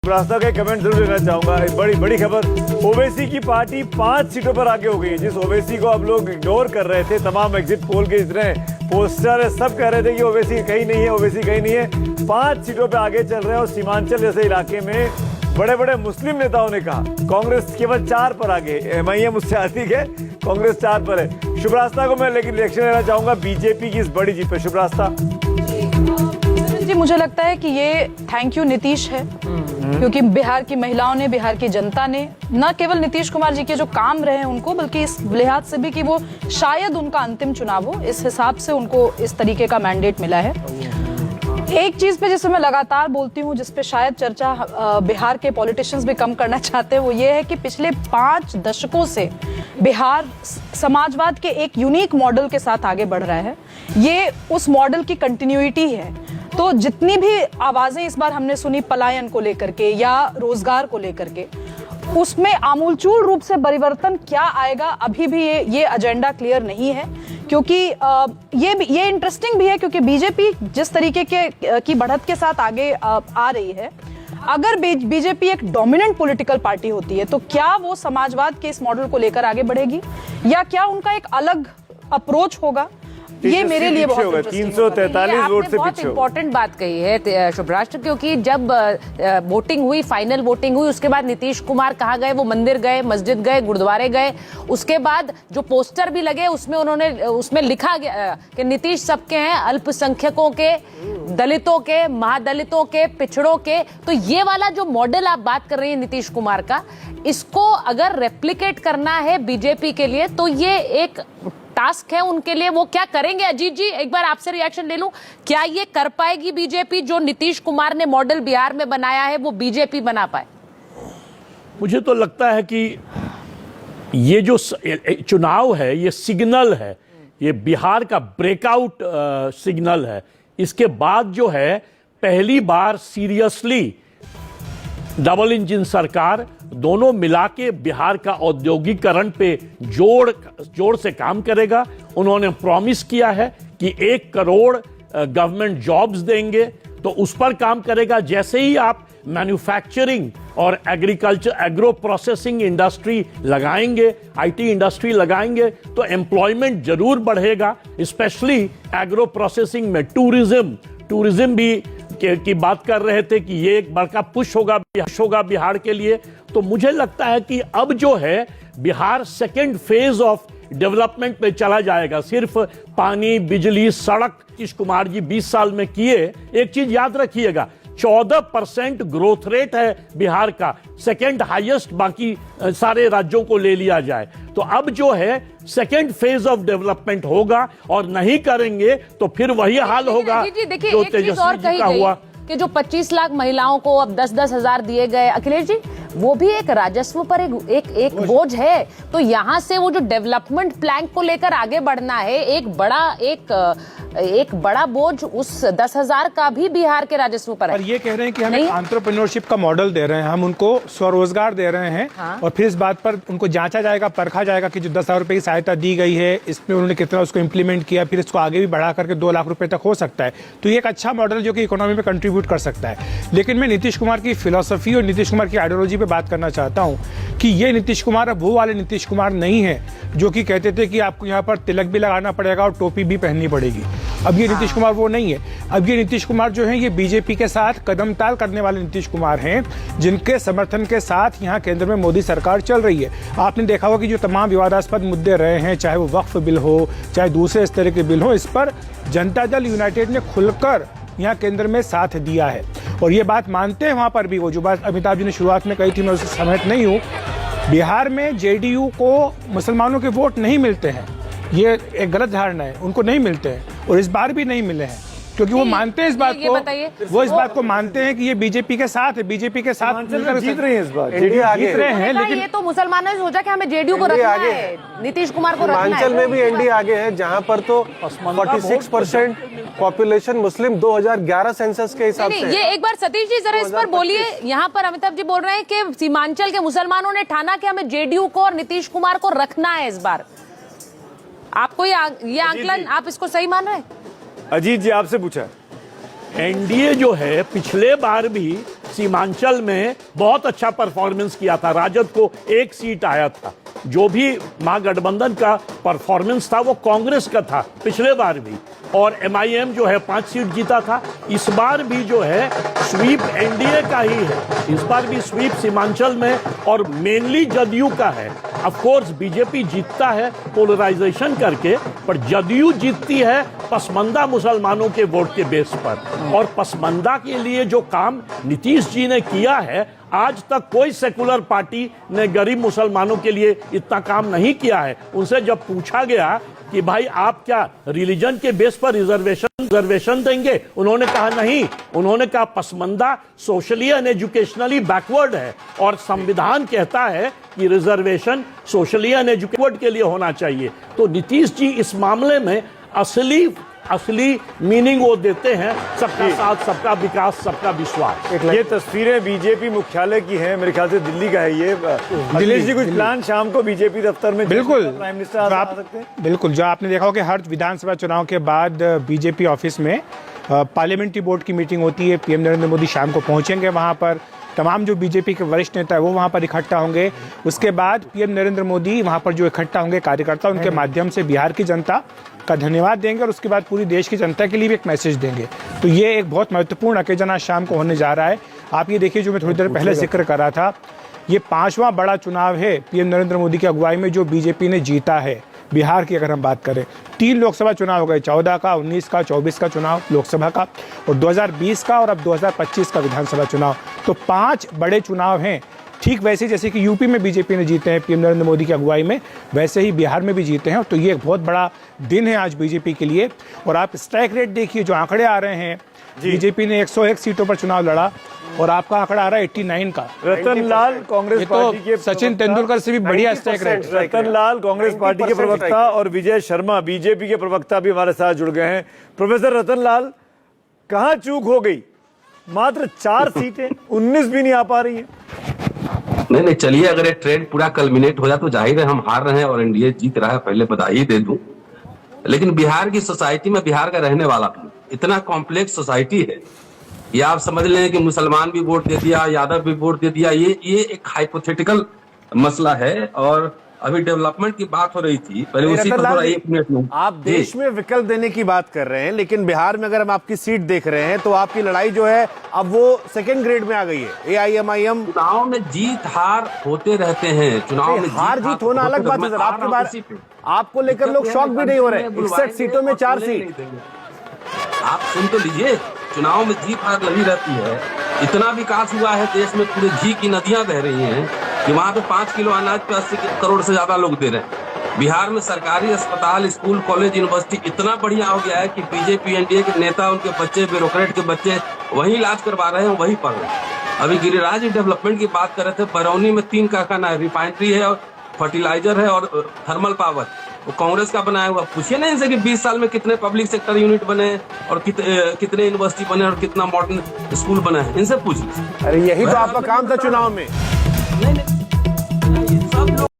रास्ता का कमेंट जरूर लेना चाहूंगा। एक बड़ी खबर, ओवैसी की पार्टी 5 सीटों पर आगे हो गई है। जिस ओवैसी को आप लोग इग्नोर कर रहे थे, तमाम एग्जिट पोल के इतने पोस्टर सब कह रहे थे कि ओवैसी कहीं नहीं है, ओवैसी कहीं नहीं है। 5 सीटों पे आगे चल रहे हैं और सीमांचल जैसे इलाके में बड़े बड़े मुस्लिम नेताओं ने कहा कांग्रेस केवल 4 पर आगे। एमआईएम मुझसे आती है, कांग्रेस 4 पर है। शुभ रास्ता को मैं लेकिन रिएक्शन लेना चाहूंगा बीजेपी की इस बड़ी जीत पे। शुभ रास्ता जी, मुझे लगता है कि ये थैंक यू नीतीश है, क्योंकि बिहार की महिलाओं ने, बिहार की जनता ने न केवल नीतीश कुमार जी के जो काम रहे हैं उनको, बल्कि इस लिहाज से भी कि वो शायद उनका अंतिम चुनाव हो, इस हिसाब से उनको इस तरीके का मैंडेट मिला है। एक चीज पे जिसे मैं लगातार बोलती हूँ, जिसपे शायद चर्चा बिहार के पॉलिटिशियंस भी कम करना चाहते हैं, वो ये है कि पिछले 5 दशकों से बिहार समाजवाद के एक यूनिक मॉडल के साथ आगे बढ़ रहा है। ये उस मॉडल की कंटिन्यूटी है। तो जितनी भी आवाजें इस बार हमने सुनी पलायन को लेकर के या रोजगार को लेकर के, उसमें आमूलचूल रूप से परिवर्तन क्या आएगा, अभी भी ये एजेंडा क्लियर नहीं है। क्योंकि ये इंटरेस्टिंग भी है, क्योंकि बीजेपी जिस तरीके की बढ़त के साथ आगे आ रही है, अगर बीजेपी एक डोमिनेंट पॉलिटिकल पार्टी होती है तो क्या वो समाजवाद के इस मॉडल को लेकर आगे बढ़ेगी, या क्या उनका एक अलग अप्रोच होगा? ये मेरे लिए बहुत 343 वोट से बहुत इंपॉर्टेंट बात कही है शुभ राष्ट्र, क्योंकि जब वोटिंग हुई, फाइनल वोटिंग हुई, उसके बाद नीतीश कुमार कहाँ गए? वो मंदिर गए, मस्जिद गए, गुरुद्वारे गए। उसके बाद जो पोस्टर भी लगे उसमें लिखा गया कि नीतीश सबके हैं, अल्पसंख्यकों के, दलितों के, महादलितों के, पिछड़ों के। तो ये वाला जो मॉडल आप बात कर रही है नीतीश कुमार का, इसको अगर रेप्लिकेट करना है बीजेपी के लिए तो ये एक टास्क है उनके लिए। वो क्या करेंगे? अजीत जी, एक बार आपसे रिएक्शन ले लूं, क्या ये कर पाएगी बीजेपी? जो नीतीश कुमार ने मॉडल बिहार में बनाया है वो बीजेपी बना पाए? मुझे तो लगता है कि ये जो चुनाव है ये सिग्नल है, ये बिहार का ब्रेकआउट सिग्नल है। इसके बाद जो है पहली बार सीरियसली डबल इंजन सरकार दोनों मिला के बिहार का औद्योगिकरण पे जोर से काम करेगा। उन्होंने प्रॉमिस किया है कि 1 करोड़ गवर्नमेंट जॉब्स देंगे, तो उस पर काम करेगा। जैसे ही आप मैन्युफैक्चरिंग और एग्रीकल्चर, एग्रो प्रोसेसिंग इंडस्ट्री लगाएंगे, आईटी इंडस्ट्री लगाएंगे, तो एम्प्लॉयमेंट जरूर बढ़ेगा। स्पेशली एग्रो प्रोसेसिंग में टूरिज्म भी की बात कर रहे थे कि ये एक बड़का पुश होगा बिहार के लिए। तो मुझे लगता है कि अब जो है Bihar second phase of development पे चला जाएगा। सिर्फ पानी, बिजली, सड़क नीतीश कुमार जी 20 साल में किए। एक चीज याद रखिएगा, 14% ग्रोथ रेट है बिहार का, सेकेंड हाईएस्ट बाकी सारे राज्यों को ले लिया जाए। तो अब जो है सेकेंड फेज ऑफ डेवलपमेंट होगा, और नहीं करेंगे तो फिर वही हाल होगा जो तेजस्वी जी का हुआ कि जो 25 लाख महिलाओं को अब 10-10 हजार दिए गए। अखिलेश जी, वो भी एक राजस्व पर एक बोझ है। तो यहाँ से वो जो डेवलपमेंट प्लान को लेकर आगे बढ़ना है, एक बड़ा बोझ उस 10,000 का भी बिहार के राजस्व पर है। और ये कह रहे हैं कि हम एंटरप्रेन्योरशिप का मॉडल दे रहे हैं, हम उनको स्वरोजगार दे रहे हैं। हाँ। और फिर इस बात पर उनको जांचा जाएगा, परखा जाएगा कि जो 10,000 रुपए की सहायता दी गई है, इसमें उन्होंने कितना उसको इंप्लीमेंट किया, फिर इसको आगे भी बढ़ा करके 2 लाख रुपए तक हो सकता है। तो ये एक अच्छा मॉडल जो कि इकोनॉमी में कंट्रीब्यूट कर सकता है। लेकिन मैं नीतीश कुमार की फिलॉसफी और नीतीश कुमार की आइडियोलॉजी पे बात करना चाहता हूं कि ये नीतीश कुमार अब वो वाले नीतीश कुमार नहीं है जो कि कहते थे कि आपको यहाँ पर तिलक भी लगाना पड़ेगा और टोपी भी पहननी पड़ेगी। अब ये नीतीश कुमार वो नहीं है। अब ये नीतीश कुमार जो है ये बीजेपी के साथ कदमताल करने वाले नीतीश कुमार हैं, जिनके समर्थन के साथ यहाँ केंद्र में मोदी सरकार चल रही है। आपने देखा होगा कि जो तमाम विवादास्पद मुद्दे रहे हैं, चाहे वो वक्फ बिल हो, चाहे दूसरे इस तरह के बिल हो, इस पर जनता दल यूनाइटेड ने खुलकर यहाँ केंद्र में साथ दिया है। और ये बात मानते हैं वहां पर भी, वो जो बात अमिताभ जी ने शुरुआत में कही थी, मैं उससे सहमत नहीं हूँ। बिहार में जेडीयू को मुसलमानों के वोट नहीं मिलते हैं, ये एक गलत धारणा है। उनको नहीं मिलते हैं, और इस बार भी नहीं मिले हैं, क्योंकि वो मानते हैं इस बात को, वो इस बात को मानते हैं कि ये बीजेपी के साथ है, बीजेपी के साथ जीत रही है इस बार, जीत रहे हैं। लेकिन ये तो मुसलमानों ने सोचा कि हमें जेडीयू को रखना है, नीतीश कुमार को रखना है। हिमाचल में भी एनडीए आगे है, जहां पर तो 46% पॉपुलेशन मुस्लिम 2011 सेंसस के हिसाब से। ये एक बार सतीश जी जरा इस पर बोलिए। यहाँ पर अमिताभ जी बोल रहे हैं कि सीमांचल के मुसलमानों ने ठाना कि हमें जेडीयू को और नीतीश कुमार को रखना है इस बार। आपको ये आंकलन, आप इसको सही मान रहे हैं? अजीत जी आपसे पूछा, एनडीए जो है पिछले बार भी सीमांचल में बहुत अच्छा परफॉर्मेंस किया था, राजद को 1 सीट आया था। जो भी महागठबंधन का परफॉर्मेंस था वो कांग्रेस का था पिछले बार भी, और एमआईएम जो है 5 सीट जीता था। इस बार भी जो है स्वीप एनडीए का ही है, इस बार भी स्वीप सीमांचल में और मेनली जदयू का है। ऑफ कोर्स बीजेपी जीतता है पोलराइजेशन करके, पर जदयू जीतती है पसमंदा मुसलमानों के वोट के बेस पर। और पसमंदा के लिए जो काम नीतीश जी ने किया है, आज तक कोई सेकुलर पार्टी ने गरीब मुसलमानों के लिए इतना काम नहीं किया है। उनसे जब पूछा गया कि भाई आप क्या रिलीजन के बेस पर रिजर्वेशन देंगे, उन्होंने कहा नहीं। उन्होंने कहा पसमंदा सोशली एंड एजुकेशनली बैकवर्ड है और संविधान कहता है कि रिजर्वेशन सोशली एंड एजुकेटेड के लिए होना चाहिए। तो नीतीश जी इस मामले में असली मीनिंग वो देते हैं, सबका साथ, सबका विकास, सबका विश्वास। ये तस्वीरें बीजेपी मुख्यालय की हैं, मेरे ख्याल से दिल्ली का है ये। दिनेश जी, कुछ प्लान शाम को बीजेपी दफ्तर में? बिल्कुल, प्राइम मिनिस्टर आ सकते हैं। बिल्कुल, जो आपने देखा हो कि हर विधानसभा चुनाव के बाद बीजेपी ऑफिस में पार्लियामेंट्री बोर्ड की मीटिंग होती है। पीएम नरेंद्र मोदी शाम को पहुंचेंगे वहां पर, तमाम जो बीजेपी के वरिष्ठ नेता है वो वहां पर इकट्ठा होंगे। उसके बाद पीएम नरेंद्र मोदी वहां पर जो इकट्ठा होंगे कार्यकर्ता, उनके माध्यम से बिहार की जनता का धन्यवाद देंगे और उसके बाद पूरी देश की जनता के लिए भी एक मैसेज देंगे। तो ये एक बहुत महत्वपूर्ण ओकेजन आज शाम को होने जा रहा है। आप ये देखिए, जो मैं थोड़ी देर पहले जिक्र कर रहा था, ये 5वां बड़ा चुनाव है पीएम नरेंद्र मोदी की अगुवाई में जो बीजेपी ने जीता है। बिहार की अगर हम बात करें, 3 लोकसभा चुनाव हो गए, 14 का, 19 का, 24 का चुनाव लोकसभा का, और 2020 का, और अब 2025 का विधानसभा चुनाव। तो 5 बड़े चुनाव हैं। ठीक वैसे जैसे कि यूपी में बीजेपी ने जीते हैं पीएम नरेंद्र मोदी की अगुवाई में, वैसे ही बिहार में भी जीते हैं। तो ये एक बहुत बड़ा दिन है आज बीजेपी के लिए। और आप स्ट्राइक रेट देखिए, जो आंकड़े आ रहे हैं, बीजेपी ने 101 सीटों पर चुनाव लड़ा और आपका आंकड़ा आ रहा है 89 का। रतनलाल कांग्रेस पार्टी के सचिन तेंदुलकर से भी बढ़िया strike rate. Ratanlal Congress party के प्रवक्ता और विजय शर्मा बीजेपी के प्रवक्ता भी हमारे साथ जुड़ गए हैं। प्रोफेसर रतनलाल, कहां चूक हो गई? मात्र 4 सीटें, 19 भी नहीं आ पा रही है। नहीं, चलिए, अगर ये ट्रेंड पूरा कल्मिनेट हो जाए तो जाहिर है हम हार रहे हैं और एनडीए जीत रहा है, पहले बधाई दे दूं। लेकिन बिहार की सोसाइटी में, बिहार का रहने वाला भी, इतना कॉम्प्लेक्स सोसाइटी है, ये आप समझ लें कि मुसलमान भी वोट दे दिया, यादव भी वोट दे दिया, ये एक हाइपोथेटिकल मसला है। और अभी डेवलपमेंट की बात हो रही थी, पहले उसी पर थोड़ा 1 मिनट लूं। आप देश में विकल्प देने की बात कर रहे हैं, लेकिन बिहार में अगर हम आपकी सीट देख रहे हैं तो आपकी लड़ाई जो है अब वो 2nd ग्रेड में आ गई है। एआईएमआईएम चुनाव में जीत हार होते रहते हैं, चुनाव में हार जीत होना अलग बात है सर। आपके बारे आपको लेकर लोग शॉक भी नहीं हो रहे। 61 सीटों में 4 सीट। आप सुन तो लीजिए, चुनाव में जीत हार लगी रहती है। इतना विकास हुआ है देश में, पूरे घी की नदियां बह रही हैं कि वहां पे 5 किलो अनाज पे 80 करोड़ से ज्यादा लोग दे रहे हैं। बिहार में सरकारी अस्पताल, स्कूल, कॉलेज, यूनिवर्सिटी इतना बढ़िया हो गया है कि बीजेपी एनडीए के नेता, उनके बच्चे, ब्यूरोक्रेट के बच्चे वही इलाज करवा रहे हैं, वही पढ़ रहे हैं। अभी गिरिराज डेवलपमेंट की बात कर रहे थे, बरौनी में 3 कारखाना है, रिफाइनरी है और फर्टिलाइजर है और थर्मल पावर, वो कांग्रेस का बनाया हुआ। पूछिए ना इनसे कि 20 साल में कितने पब्लिक सेक्टर यूनिट बने और कितने यूनिवर्सिटी बने और कितना मॉडर्न स्कूल बना है, इनसे पूछिए। अरे यही तो आपका काम था चुनाव में।